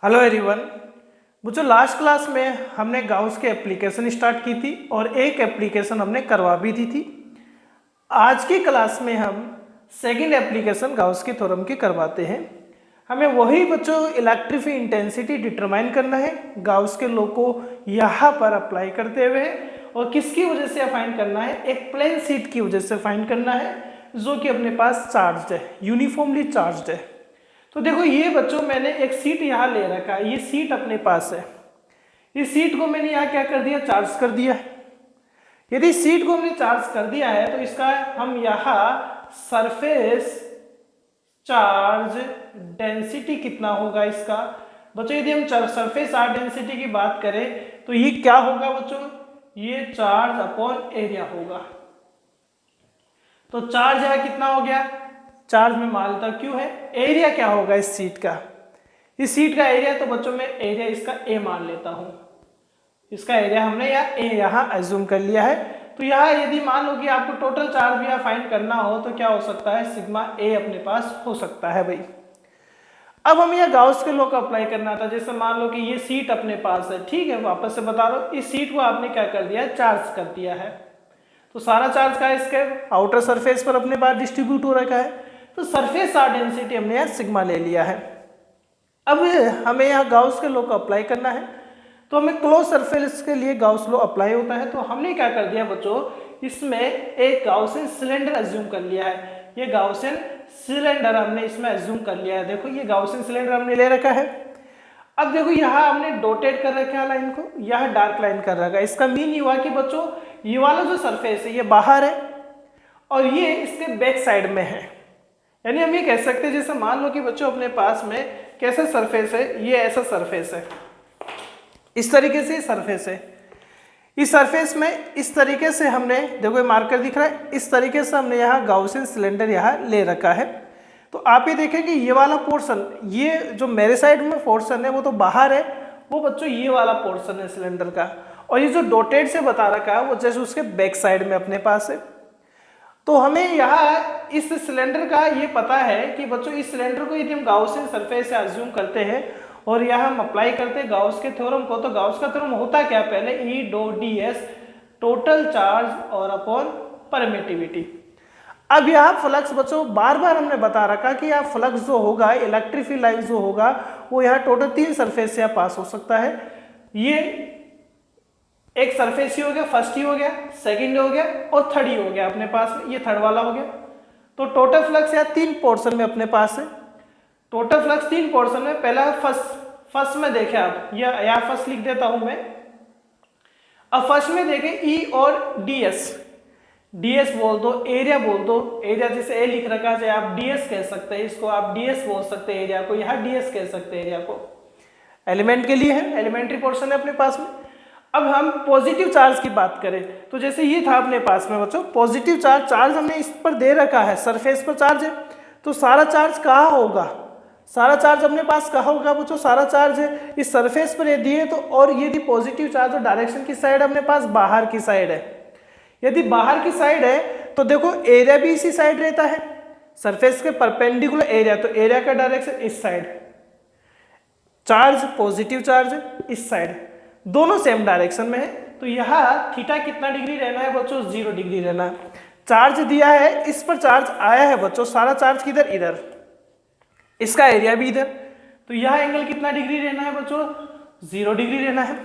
Hello everyone. मुझे last class में हमने गाउस के एप्लीकेशन स्टार्ट की थी और एक एप्लीकेशन हमने करवा भी दी थी। आज की क्लास में हम सेकंड एप्लीकेशन गाउस के थ्योरम की करवाते हैं। हमें वही बच्चों इलेक्ट्रिक इंटेंसिटी डिटरमाइन करना है गाउस के लॉ को यहाँ पर अप्लाई करते हुए, और किसकी वजह से फाइंड करना है, एक प्लेन शीट की वजह से फाइंड करना है जो कि अपने पास चार्ज है, यूनिफॉर्मली चार्ज है। तो देखो ये बच्चों मैंने एक सीट यहाँ ले रखा है, ये सीट अपने पास है। इस सीट को मैंने यहाँ क्या कर दिया, चार्ज कर दिया। यदि सीट को हमने चार्ज कर दिया है तो इसका हम यहाँ सरफेस चार्ज डेंसिटी कितना होगा इसका। बच्चों यदि हम सरफेस चार्ज डेंसिटी की बात करें तो ये क्या होगा बच्चों, ये चार्ज अपॉन एरिया होगा। तो चार्ज यहाँ कितना हो गया, चार्ज में मान लेता क्यों है, एरिया क्या होगा इस सीट का, इस सीट का एरिया, तो बच्चों मैं एरिया इसका ए मान लेता हूं। इसका एरिया हमने यहाँ एज्यूम कर लिया है। तो यहाँ यदि मान लो कि आपको टोटल चार्ज भी यहाँ फाइंड करना हो तो क्या हो सकता है, सिग्मा ए अपने पास हो सकता है भाई। अब हम यह गाउस के लॉ को अप्लाई करना था। जैसे मान लो कि ये सीट अपने पास है, ठीक है, वापस से बता रहा हूं, इस सीट को आपने क्या कर दिया है, चार्ज कर दिया है। तो सारा चार्ज का इसके आउटर सरफेस पर अपने पास डिस्ट्रीब्यूट हो रखा है। तो सरफेस चार्ज डेंसिटी हमने यहाँ सिग्मा ले लिया है। अब हमें यहाँ गाउस के लॉ को अप्लाई करना है, तो हमें क्लोज सरफेस के लिए गाउस लॉ अप्लाई होता है। तो हमने क्या कर दिया बच्चों, इसमें एक गाउसियन सिलेंडर एज्यूम कर लिया है। ये गाउसियन सिलेंडर हमने इसमें एज्यूम कर लिया है। देखो ये गाउसियन सिलेंडर हमने ले रखा है। अब देखो यहाँ हमने डॉटेड कर रखा है लाइन को, यहाँ डार्क लाइन कर रखा है। इसका मीन ये हुआ कि बच्चों ये वाला जो सरफेस है ये बाहर है और ये इसके बैक साइड में है। यानी हम ये कह सकते हैं, जैसे मान लो कि बच्चों अपने पास में कैसा सरफेस है, ये ऐसा सरफेस है, इस तरीके से सरफेस है। इस सरफेस में इस तरीके से हमने, देखो ये मार्कर दिख रहा है, इस तरीके से हमने यहाँ गाउसियन सिलेंडर यहाँ ले रखा है। तो आप ये देखें कि ये वाला पोर्शन, ये जो मेरे साइड में पोर्शन है वो तो बाहर है, वो बच्चों ये वाला पोर्शन है सिलेंडर का, और ये जो डॉटेड से बता रखा है वो जैसे उसके बैक साइड में अपने पास है। तो हमें यहाँ इस सिलेंडर का ये पता है कि बच्चों इस सिलेंडर को यदि हम गाउसियन सरफेस से अज्यूम करते हैं और यहाँ हम अप्लाई करते हैं गाउस के थ्योरम को, तो गाउस का थ्योरम होता क्या, पहले E dot D S total charge और अपॉन परमिटिविटी। अब यहाँ फ्लक्स बच्चों बार बार हमने बता रखा कि यहाँ फ्लक्स जो होगा, इलेक्ट्रिक फील्ड लाइन जो होगा, वो यहाँ टोटल 3 सरफेस से पास हो सकता है। ये एक सरफेस ही हो गया, फर्स्ट ही हो गया, सेकंड हो गया और थर्ड ही हो गया अपने पास में, ये थर्ड वाला हो गया। तो टोटल फ्लक्स यहाँ 3 पोर्शन में अपने पास है। टोटल फ्लक्स 3 पोर्शन में, पहला फर्स्ट में देखे आप, यहाँ फर्स्ट लिख देता हूं मैं। अब फर्स्ट में देखे ई और डीएस, डीएस बोल दो, एरिया बोल दो, एरिया जैसे ए लिख रखा है आप डीएस कह सकते हैं, इसको आप डीएस बोल सकते हैं एरिया को, यहाँ डीएस कह सकते हैं एरिया को, एलिमेंट के लिए है, एलिमेंट्री पोर्शन है अपने पास में। अब हम पॉजिटिव चार्ज की बात करें तो जैसे ये था अपने पास में बच्चों पॉजिटिव चार्ज हमने इस पर दे रखा है, सरफेस पर चार्ज है। तो सारा चार्ज कहाँ होगा, सारा चार्ज अपने पास कहाँ होगा बच्चों, सारा चार्ज है इस सरफेस पर यदि है तो, और यदि पॉजिटिव चार्ज और डायरेक्शन की साइड अपने पास बाहर की साइड है, यदि बाहर की साइड है तो देखो एरिया भी इसी साइड रहता है, सरफेस के परपेंडिकुलर एरिया, तो एरिया का डायरेक्शन इस साइड, चार्ज पॉजिटिव चार्ज इस साइड, दोनों सेम डायरेक्शन में है। तो यहाँ थीटा कितना डिग्री रहना है बच्चों, 0 डिग्री रहना है। चार्ज दिया है, इस पर चार्ज आया है बच्चों, सारा चार्ज किधर, इधर, इसका एरिया भी इधर, तो यहाँ एंगल कितना डिग्री रहना है बच्चों, 0 डिग्री रहना है।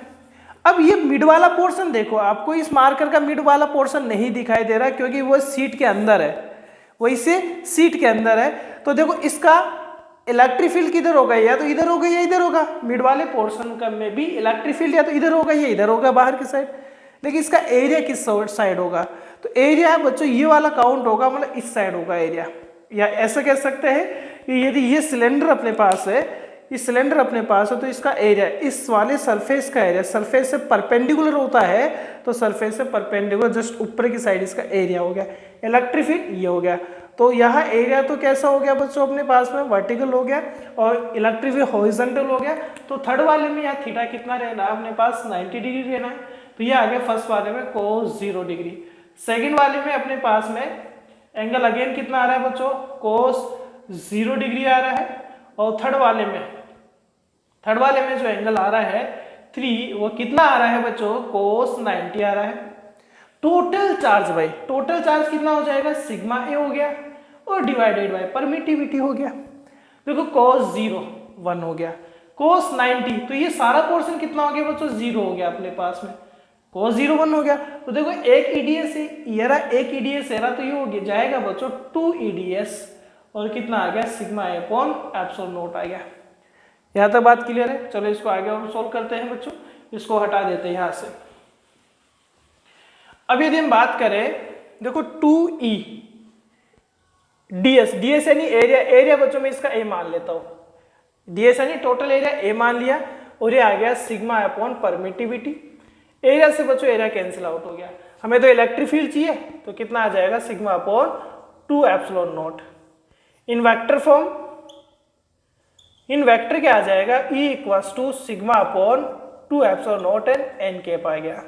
अब ये मिड वाला पोर्शन देखो, आपको इस मार्कर का मिड वाला पोर्शन नहीं दिखाई दे रहा क्योंकि वो सीट के अंदर है, वो इसे सीट के अंदर है। तो देखो इसका इलेक्ट्रिक फील्ड किधर होगा, या तो इधर होगा या इधर होगा, मिड वाले पोर्शन का में भी इलेक्ट्रिक फील्ड या तो इधर होगा या इधर होगा बाहर की साइड। लेकिन इसका एरिया किस साइड होगा, तो एरिया बच्चों ये वाला काउंट होगा, मतलब इस साइड होगा एरिया। या ऐसा कह सकते हैं कि यदि ये सिलेंडर अपने पास है, इस सिलेंडर अपने पास है, तो इसका एरिया इस वाले सरफेस का एरिया, सरफेस से परपेंडिकुलर होता है, तो सरफेस से परपेंडिकुलर जस्ट ऊपर की साइड इसका एरिया हो गया, इलेक्ट्रिक फील्ड ये हो गया। तो यहाँ एरिया तो कैसा हो गया बच्चों अपने पास में, वर्टिकल हो गया, और इलेक्ट्रिक फील्ड हॉरिजॉन्टल हो गया। तो थर्ड वाले में यहाँ थीटा कितना रहना है अपने पास, 90 डिग्री रहना है। तो ये आ गया फर्स्ट वाले में cos 0 डिग्री। सेकेंड वाले में अपने पास में एंगल अगेन कितना आ रहा है बच्चों, cos 0 डिग्री आ रहा है। और थर्ड वाले में थर्ड वाले में जो एंगल आ रहा है 3, वो कितना आ रहा है बच्चों, cos 90 आ रहा है। टोटल चार्ज भाई, टोटल चार्ज कितना हो जाएगा, सिग्मा ए हो गया और डिवाइडेड बाय परमिटिविटी हो गया। देखो cos 0 1 हो गया, cos 90, तो ये सारा पोर्शन कितना हो गया बच्चों, 0 हो गया अपने पास में, cos 0 1 हो गया। तो देखो एक ईडीएस है ये रहा, एक ईडीएस है रहा, तो ये हो गया जाएगा बच्चों 2 ईडीएस और कितना आ गया, sigma A upon epsilon naught आ गया। यहाँ तक बात क्लियर है। चलो इसको आगे और सोल्व करते हैं बच्चों, इसको हटा देते हैं यहाँ से। अब यदि हम बात करें, देखो 2e ds, ds यानी एरिया, एरिया बच्चों में इसका a मान लेता हूँ, ds यानी टोटल एरिया a मान लिया और ये आ गया सिग्मा अपॉन परमिटिविटी। एरिया से बच्चों एरिया कैंसिल आउट हो गया, हमें तो इलेक्ट्रिक फील्ड चाहिए, तो कितना आ जाएगा, sigma upon 2 epsilon naught. In vector form, in vector क्या आ जाएगा, E equals to sigma upon 2 epsilon naught and n cap आ गया।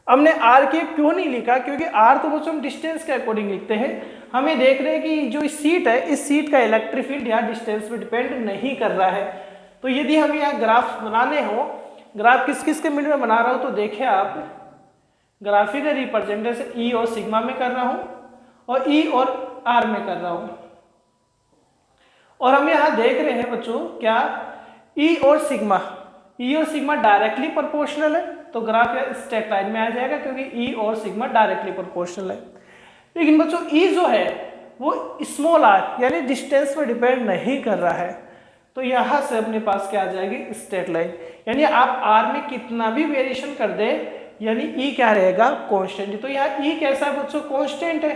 हमने r कैप क्यों नहीं लिखा, क्योंकि r तो बच्चों हम डिस्टेंस के अकॉर्डिंग लिखते हैं। हमें देख रहे हैं कि जो इस सीट है, इस सीट का इलेक्ट्रिक फील्ड यहाँ डिस्टेंस पे डिपेंड नहीं कर रहा है। तो यदि हम यहाँ ग्राफ बनाने हो, ग्राफ किस किस के मिड में बना रहा हूँ, तो देखिए आप ग्राफिकल रिप्रेजेंटेशन E और सिग्मा में कर रहा हूँ और E और R में कर रहा हूँ। और हम यहाँ देख रहे हैं बच्चों क्या, E और सिग्मा डायरेक्टली प्रोपोर्शनल है, तो ग्राफ या स्ट्रेट लाइन में आ जाएगा, क्योंकि E और सिग्मा डायरेक्टली प्रोपोर्शनल है। लेकिन बच्चों E जो है वो स्मॉल r यानी डिस्टेंस पर डिपेंड नहीं कर रहा है, तो यहाँ से अपने पास क्या आ जाएगी, स्ट्रेट लाइन। यानी आप r में कितना भी वेरिएशन कर दे, यानी E क्या रहेगा, कांस्टेंट। तो यहाँ E कैसा है बच्चों, कांस्टेंट है।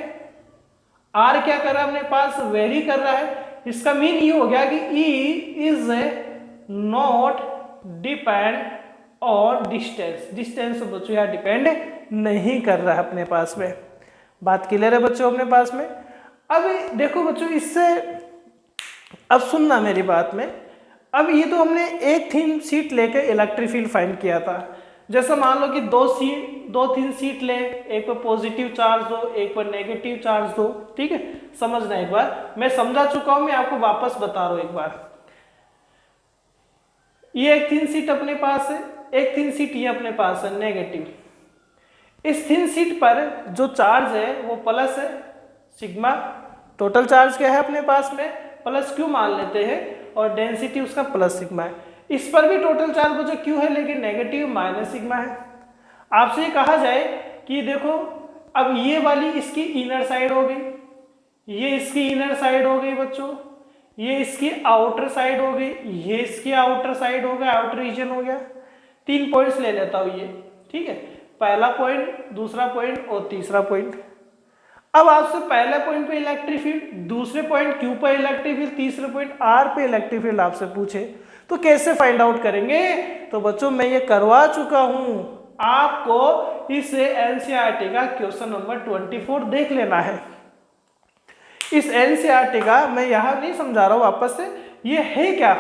r क्या कर रहा है, अपने पास वेरी कर रहा है। इसका मीन ये हो गया कि E is not depend on distance, distance बच्चों यहाँ डिपेंड नहीं कर रहा है अपने पास में। बात क्लियर है बच्चों अपने पास में। अब देखो बच्चों, इससे अब सुनना मेरी बात में, अब ये तो हमने एक थीन सीट लेकर इलेक्ट्रिक फील्ड फाइंड किया था। जैसा मान लो कि दो तीन सीट ले, एक पर पॉजिटिव चार्ज दो, एक पर नेगेटिव चार्ज दो, ठीक है। समझना एक बार, मैं समझा चुका हूं, मैं आपको वापस बता रहा हूं एक बार। ये एक थिन सीट अपने पास है, एक थिन सीट ये अपने पास है नेगेटिव। इस थिन सीट पर जो चार्ज है वो प्लस है, सिग्मा। टोटल चार्ज क्या है अपने पास में, प्लस क्यू मान लेते हैं, और डेंसिटी उसका प्लस सिग्मा है। इस पर भी टोटल चार्ज बच्चों क्यू है, लेकिन नेगेटिव माइनस सिग्मा है। आपसे ये कहा जाए कि देखो अब ये वाली इसकी इनर साइड हो गई, ये इसकी इनर साइड हो गई बच्चों, ये इसकी आउटर साइड हो गई, ये इसकी आउटर साइड हो गया, आउटर रीजन हो गया। 3 पॉइंट्स ले लेता हूं ये, ठीक है। पहला पॉइंट, दूसरा पॉइंट और तीसरा पॉइंट। अब आपसे पहले पॉइंट पे इलेक्ट्रिक फील्ड, दूसरे पॉइंट क्यू पे इलेक्ट्रिक फील्ड, तीसरे पॉइंट आर पे इलेक्ट्रिक फील्ड आपसे पूछे तो कैसे फाइंड आउट करेंगे। तो बच्चों मैं ये करवा चुका हूं आपको, इसे एनसीईआरटी का क्वेश्चन नंबर 24 देख लेना है। इस एनसीईआरटी का मैं यहां नहीं समझा रहा हूं वापस से, ये है क्या,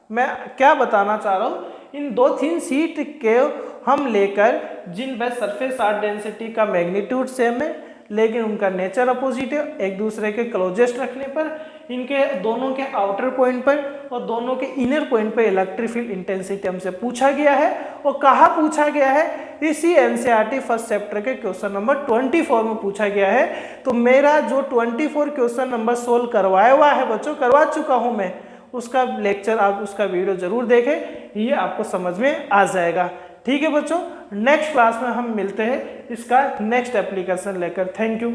मैं क्या बताना चाह रहा हूं। इन 2-3 सीट के हम लेकर, जिन पर सरफेस चार्ज डेंसिटी का मैग्नीट्यूड सेम है लेकिन उनका नेचर अपोजिट है, एक दूसरे के क्लोजेस्ट रखने पर, इनके दोनों के आउटर पॉइंट पर और दोनों के इनर पॉइंट पर इलेक्ट्रिक फील्ड इंटेंसिटी हमसे पूछा गया है। और कहाँ पूछा गया है, इसी एनसीईआरटी फर्स्ट चैप्टर के क्वेश्चन नंबर 24 में पूछा गया है। तो मेरा जो 24 क्वेश्चन नंबर सोल्व करवाया हुआ है बच्चों, करवा चुका हूँ मैं, उसका लेक्चर आप उसका वीडियो जरूर देखें, ये आपको समझ में आ जाएगा। ठीक है बच्चों, नेक्स्ट क्लास में हम मिलते हैं इसका नेक्स्ट एप्लीकेशन लेकर। Thank you.